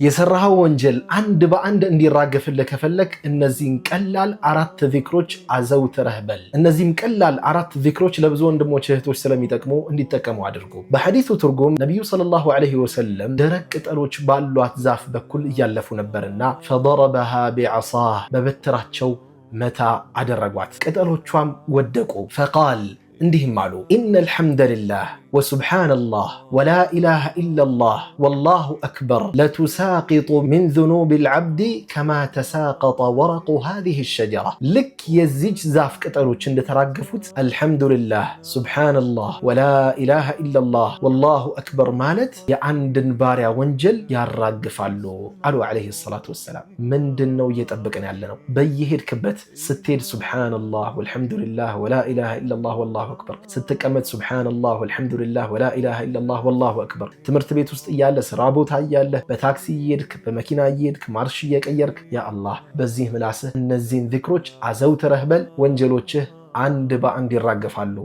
የሰራኸው ወንጀል አንድ በአንድ እንዲራገፍልህ ከፈለክ እነዚህን ቀላል 4 ዚክሮች አዘውትረህ በል። እነዚህም ቀላል 4 ዚክሮች ለብዙ ወንድሞች እህቶች ስለሚጠቅሙ እንዲጠቀሙ አድርጉ። በሐዲሱ ትርጉም ነቢዩ ሰለላሁ ዐለይሂ ወሰለም ደረቅ ቅጠሎች ባሏት ዛፍ በኩል እያለፉ ነበርና ፈضربها بعصاه በበትራቸው መታ አደረጓት፣ ቅጠሎቿም ወደቁ። ፈቃል እንዲህም አሉ ኢነል ሐምደሊላህ ወሱብሓነላህ ወላ ኢላሃ ኢለላህ ወላሁ አክበር ለቱሳቂጡ ሚን ዙኑቢል ዐብዲ ከማ ተሳቀጠ ወረቁ ሃዚሂ ሸጀራ። ልክ የዚች ዛፍ ቅጠሎች እንደተራገፉት አልሐምዱሊላህ፣ ሱብሓነላህ፣ ወላ ኢላሃ ኢለላህ ወላሁ አክበር ማለት የአንድን ባሪያ ወንጀል ያራግፋሉ አሉ ዐለይሂ ሰላቱ ወሰላም። ምንድን ነው እየጠበቅን ያለ ነው? በየሄድክበት ስትሄድ ሱብሓነላህ ወልሐምዱሊላህ ወላ ኢላሃ ኢለላህ ወላሁ አክበር፣ ስትቀመጥ ሱብሓነላህ ወልሐምዱሊላህ ወላ ኢላሃ ኢለላህ ወላሁ አክበር። ትምህርት ቤት ውስጥ እያለ፣ ስራ ቦታ እያለ፣ በታክሲ እየሄድክ፣ በመኪና እየሄድክ፣ ማርሽ እየቀየርክ ያ አላህ በዚህ ምላስህ እነዚህን ዚክሮች አዘውትረህ በል። ወንጀሎችህ አንድ በአንድ ይራገፋሉ።